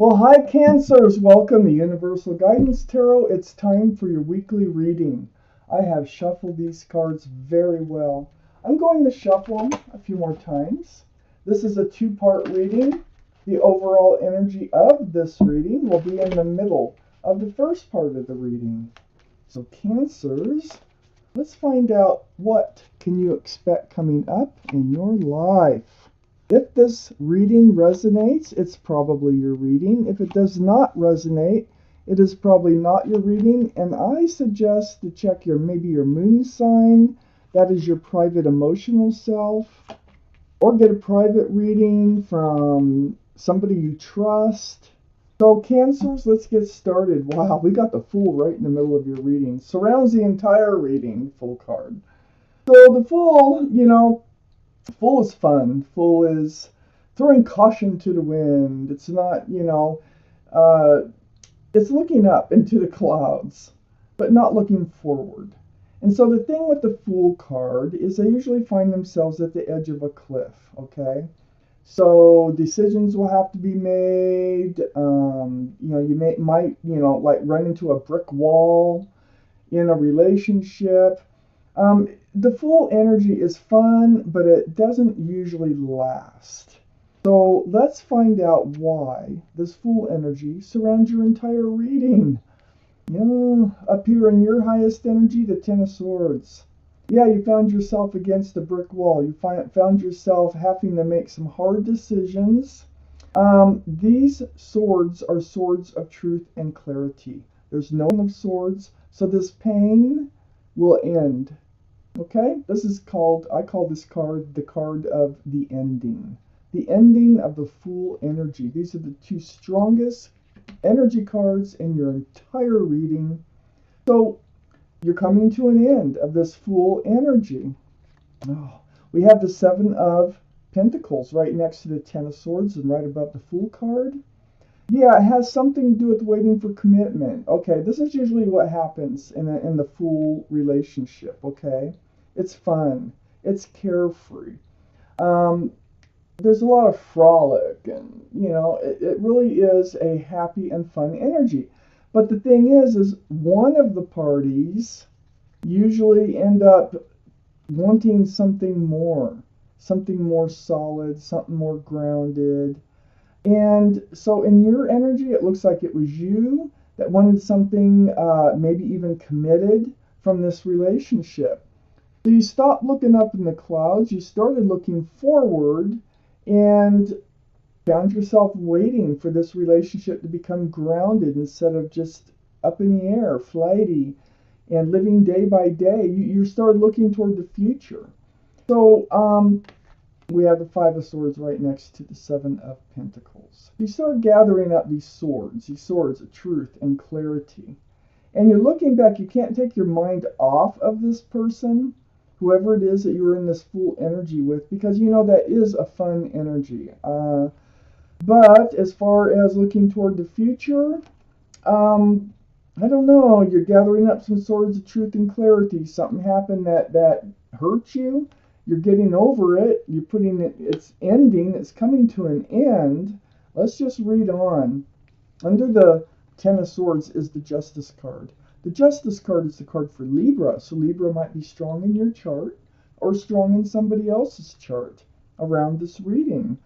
Well, hi, Cancers. Welcome to Universal Guidance Tarot. It's time for your weekly reading. I have shuffled these cards very well. I'm going to shuffle them a few more times. This is a two-part reading. The overall energy of this reading will be in the middle of the first part of the reading. So, Cancers, let's find out what can you expect coming up in your life. If this reading resonates, it's probably your reading. If it does not resonate, it is probably not your reading. And I suggest to check maybe your moon sign, that is your private emotional self, or get a private reading from somebody you trust. So Cancers, let's get started. Wow, we got the Fool right in the middle of your reading. Surrounds the entire reading, Fool card. So the Fool, Fool is fun. Fool is throwing caution to the wind. It's not, it's looking up into the clouds, but not looking forward. And so the thing with the Fool card is they usually find themselves at the edge of a cliff, okay? So decisions will have to be made. You might, like run into a brick wall in a relationship. The Fool energy is fun, but it doesn't usually last. So let's find out why this Fool energy surrounds your entire reading. Up here in your highest energy, the Ten of Swords. Yeah, you found yourself against a brick wall. You found yourself having to make some hard decisions. These swords are swords of truth and clarity. There's no Ten of Swords, so this pain will end. Okay, I call this card the card of the ending. The ending of the Fool energy. These are the two strongest energy cards in your entire reading. So you're coming to an end of this Fool energy. Oh, we have the Seven of Pentacles right next to the Ten of Swords and right above the Fool card. Yeah, it has something to do with waiting for commitment. Okay, this is usually what happens in the Fool relationship, okay? It's fun. It's carefree. There's a lot of frolic, and, it really is a happy and fun energy. But the thing is one of the parties usually end up wanting something more solid, something more grounded. And so in your energy, it looks like it was you that wanted something maybe even committed from this relationship. So you stopped looking up in the clouds, you started looking forward, and found yourself waiting for this relationship to become grounded instead of just up in the air, flighty, and living day by day. You started looking toward the future. So, we have the Five of Swords right next to the Seven of Pentacles. You start gathering up these swords of truth and clarity. And you're looking back, you can't take your mind off of this person, whoever it is that you're in this Fool energy with, because that is a fun energy. But as far as looking toward the future, I don't know, you're gathering up some swords of truth and clarity. Something happened that hurt you. You're getting over it. You're putting it, it's ending. It's coming to an end. Let's just read on. Under the Ten of Swords is the Justice card. The Justice card is the card for Libra. So Libra might be strong in your chart or strong in somebody else's chart around this reading.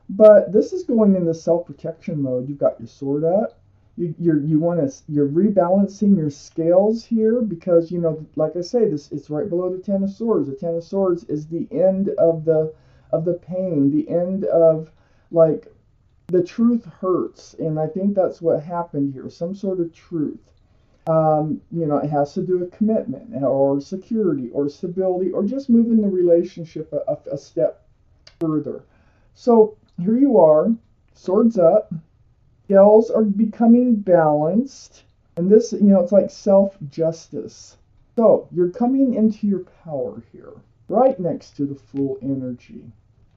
But this is going into self-protection mode. You've got your sword up. You're rebalancing your scales here because, like I say, it's right below the Ten of Swords. The Ten of Swords is the end of the pain, the end of, like, the truth hurts, and I think that's what happened here. Some sort of truth. It has to do with commitment or security or stability or just moving the relationship a step further. So here you are, swords up. Scales are becoming balanced, and this, it's like self-justice. So you're coming into your power here, right next to the Fool energy.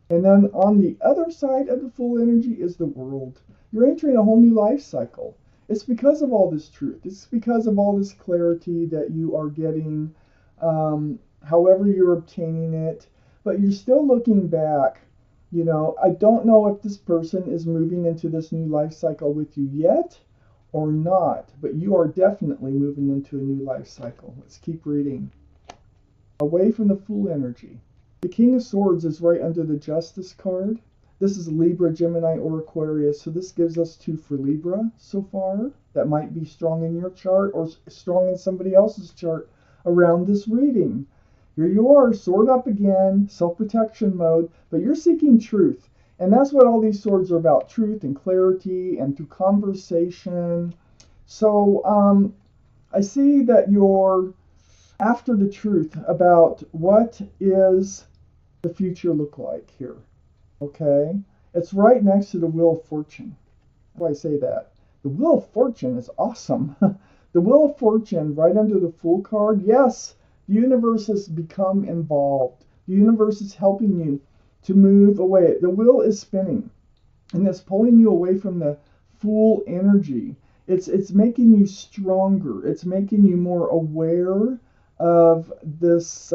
And then on the other side of the Fool energy is the World. You're entering a whole new life cycle. It's because of all this truth. It's because of all this clarity that you are getting, however you're obtaining it. But you're still looking back You know, I don't know if this person is moving into this new life cycle with you yet or not, but you are definitely moving into a new life cycle. Let's keep reading. Away from the Fool energy. The King of Swords is right under the Justice card. This is Libra, Gemini, or Aquarius, so this gives us 2 for Libra so far. That might be strong in your chart or strong in somebody else's chart around this reading. Here you are, sword up again, self-protection mode, but you're seeking truth. And that's what all these swords are about, truth and clarity and through conversation. So I see that you're after the truth about what is the future look like here. Okay? It's right next to the Wheel of Fortune. Why do I say that? The Wheel of Fortune is awesome. The Wheel of Fortune right under the Fool card. Yes, the universe has become involved. The universe is helping you to move away. The wheel is spinning, and it's pulling you away from the Fool energy. It's making you stronger. It's making you more aware of this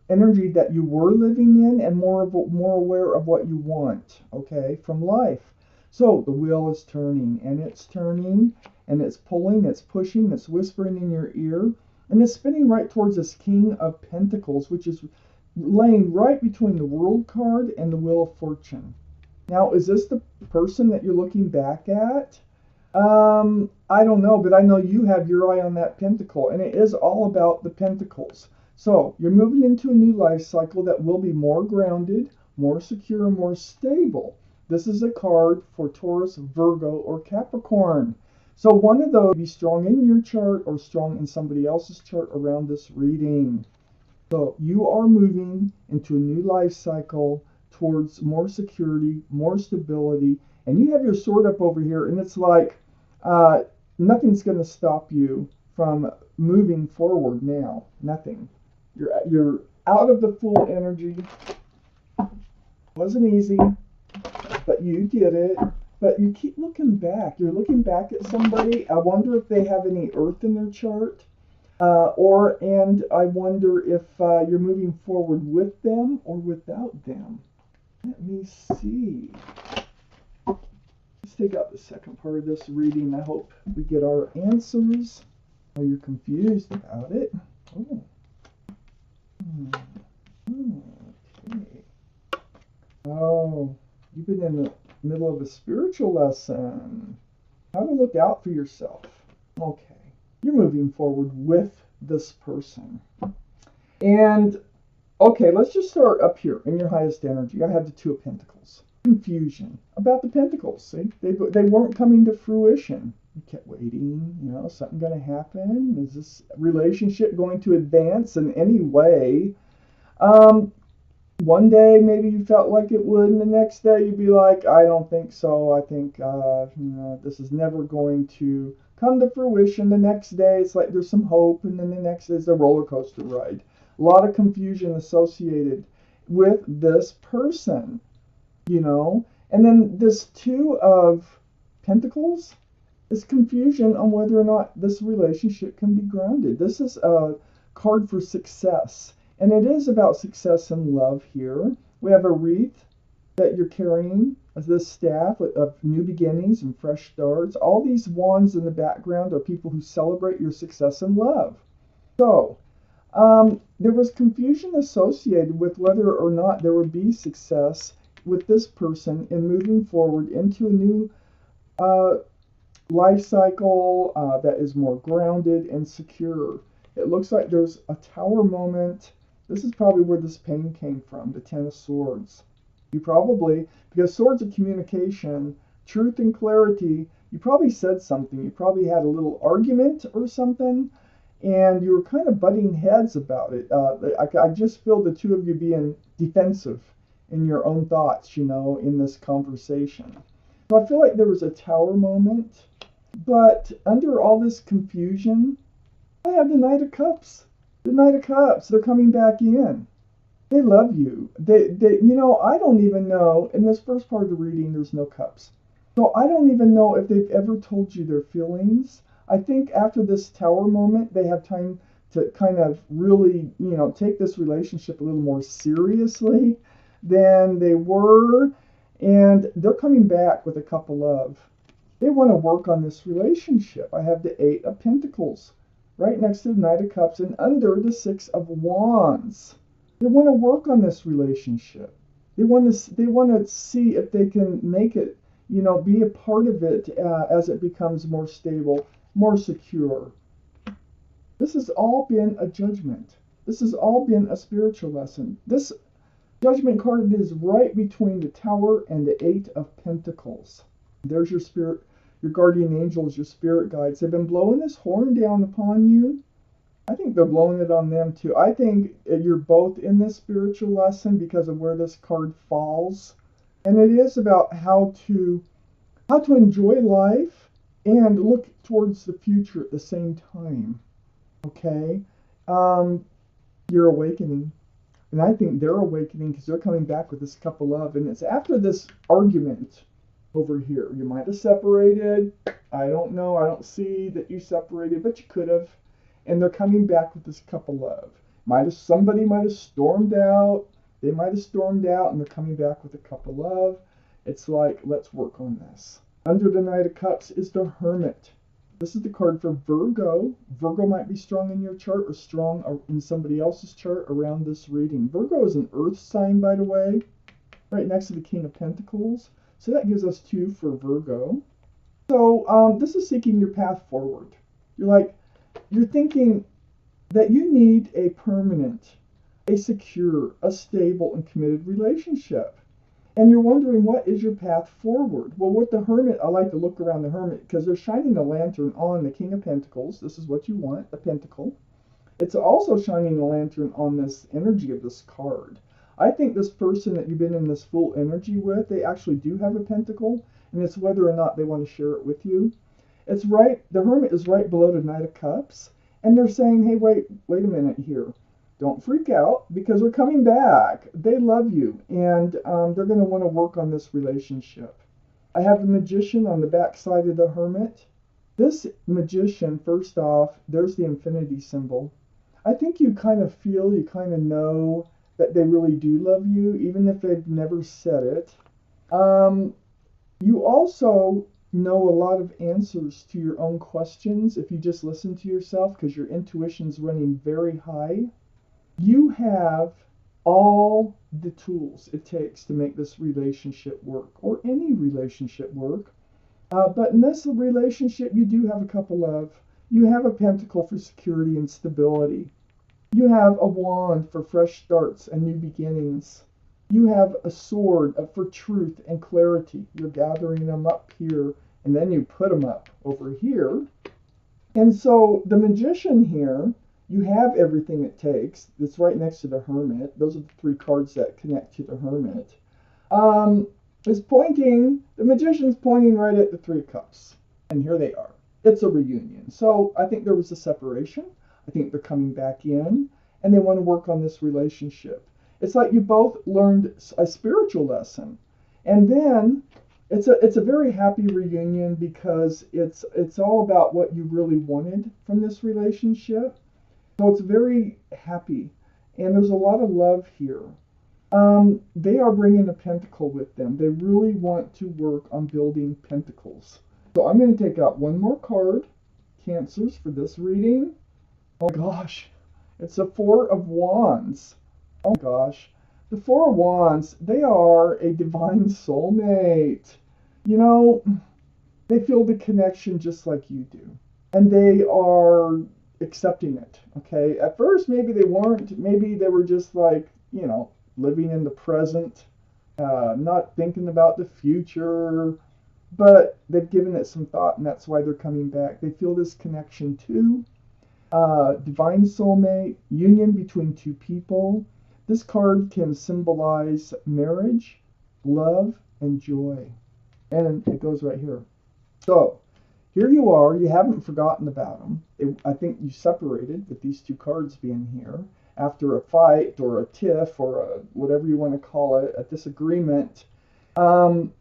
energy that you were living in, and more aware of what you want, okay, from life. So the wheel is turning, and it's turning, and it's pulling, it's pushing, it's whispering in your ear, and it's spinning right towards this King of Pentacles, which is laying right between the World card and the Wheel of Fortune. Now, is this the person that you're looking back at? I don't know, but I know you have your eye on that pentacle, and it is all about the pentacles. So you're moving into a new life cycle that will be more grounded, more secure, and more stable. This is a card for Taurus, Virgo, or Capricorn. So one of those will be strong in your chart or strong in somebody else's chart around this reading. So you are moving into a new life cycle towards more security, more stability, and you have your sword up over here, and it's like nothing's going to stop you from moving forward now. Nothing. You're out of the Fool energy. Wasn't easy, but you did it. But you keep looking back. You're looking back at somebody. I wonder if they have any earth in their chart. And I wonder if you're moving forward with them or without them. Let me see. Let's take out the second part of this reading. I hope we get our answers. Oh, you're confused about it. Oh. Okay. Oh, you've been in the middle of a spiritual lesson. How to look out for yourself. Okay. You're moving forward with this person. And, okay, let's just start up here in your highest energy. I have the Two of Pentacles. Confusion about the Pentacles. See? They weren't coming to fruition. You kept waiting. You know, something going to happen? Is this relationship going to advance in any way? One day maybe you felt like it would, and the next day you'd be like, I don't think so. I think this is never going to come to fruition. The next day it's like there's some hope, and then the next day is a roller coaster ride. A lot of confusion associated with this person, you know. And then this Two of Pentacles is confusion on whether or not this relationship can be grounded. This is a card for success. And it is about success and love here. We have a wreath that you're carrying as this staff of new beginnings and fresh starts. All these wands in the background are people who celebrate your success and love. So, there was confusion associated with whether or not there would be success with this person in moving forward into a new life cycle that is more grounded and secure. It looks like there's a tower moment. This is probably where this pain came from, the Ten of Swords. You probably, because swords of communication, truth and clarity, you probably said something. You probably had a little argument or something, and you were kind of butting heads about it. I just feel the two of you being defensive in your own thoughts, you know, in this conversation. So I feel like there was a tower moment, but under all this confusion, I have the Knight of Cups. The Knight of Cups, they're coming back in. They love you. They, you know, I don't even know, in this first part of the reading, there's no cups. So I don't even know if they've ever told you their feelings. I think after this tower moment, they have time to kind of really, you know, take this relationship a little more seriously. than they were, and they're coming back with a cup of love. They want to work on this relationship. I have the Eight of Pentacles right next to the Knight of Cups and under the Six of Wands. They want to work on this relationship. They want to see if they can make it, be a part of it as it becomes more stable, more secure. This has all been a judgment. This has all been a spiritual lesson. This Judgment card is right between the Tower and the Eight of Pentacles. There's your spirit, your guardian angels, your spirit guides. They've been blowing this horn down upon you. I think they're blowing it on them too. I think you're both in this spiritual lesson because of where this card falls. And it is about how to enjoy life and look towards the future at the same time. Okay? You're awakening. And I think they're awakening because they're coming back with this cup of love. And it's after this argument over here. You might have separated. I don't know. I don't see that you separated, but you could have. And they're coming back with this cup of love. Somebody might have stormed out. They might have stormed out, and they're coming back with a cup of love. It's like, let's work on this. Under the Knight of Cups is the Hermit. This is the card for Virgo. Virgo might be strong in your chart or strong in somebody else's chart around this reading. Virgo is an earth sign, by the way, right next to the King of Pentacles. So that gives us 2 for Virgo. So this is seeking your path forward. You're thinking that you need a permanent, a secure, a stable, and committed relationship. And you're wondering, what is your path forward? Well, with the Hermit, I like to look around the Hermit because they're shining a lantern on the King of Pentacles. This is what you want, a pentacle. It's also shining a lantern on this energy of this card. I think this person that you've been in this full energy with, they actually do have a pentacle, and it's whether or not they want to share it with you. It's right, the Hermit is right below the Knight of Cups, and they're saying, hey, wait a minute here. Don't freak out because they're coming back. They love you, and they're going to want to work on this relationship. I have the Magician on the back side of the Hermit. This Magician, first off, there's the infinity symbol. I think you kind of feel, you kind of know that they really do love you, even if they've never said it. You also know a lot of answers to your own questions if you just listen to yourself because your intuition's running very high. You have all the tools it takes to make this relationship work, or any relationship work. But in this relationship, you do have a cup of love. You have a pentacle for security and stability. You have a wand for fresh starts and new beginnings. You have a sword for truth and clarity. You're gathering them up here, and then you put them up over here. And so the Magician here, you have everything it takes. It's right next to the Hermit. Those are the 3 cards that connect to the Hermit. The Magician's pointing right at the 3 cups. And here they are. It's a reunion. So I think there was a separation. I think they're coming back in, and they want to work on this relationship. It's like you both learned a spiritual lesson. And then it's a very happy reunion because it's all about what you really wanted from this relationship. So it's very happy, and there's a lot of love here. They are bringing a pentacle with them. They really want to work on building pentacles. So I'm going to take out one more card, Cancers, for this reading. Oh gosh, it's a 4 of Wands. Oh gosh, the 4 of Wands, they are a divine soulmate. They feel the connection just like you do, and they are accepting it. Okay, at first maybe they weren't. Maybe they were just like, living in the present, not thinking about the future, but they've given it some thought, and that's why they're coming back. They feel this connection too. Divine soulmate, union between 2 people. This card can symbolize marriage, love, and joy. And it goes right here. So here you are. You haven't forgotten about them. I think you separated with these 2 cards being here after a fight or a tiff or whatever you want to call it, a disagreement. And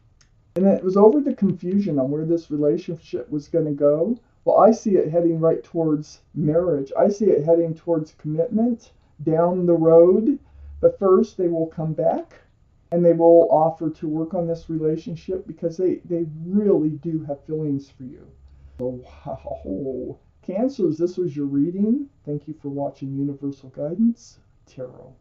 it was over the confusion on where this relationship was going to go. Well, I see it heading right towards marriage. I see it heading towards commitment down the road. But first, they will come back. and they will offer to work on this relationship because they really do have feelings for you. So, wow. Cancers, this was your reading. Thank you for watching Universal Guidance Tarot.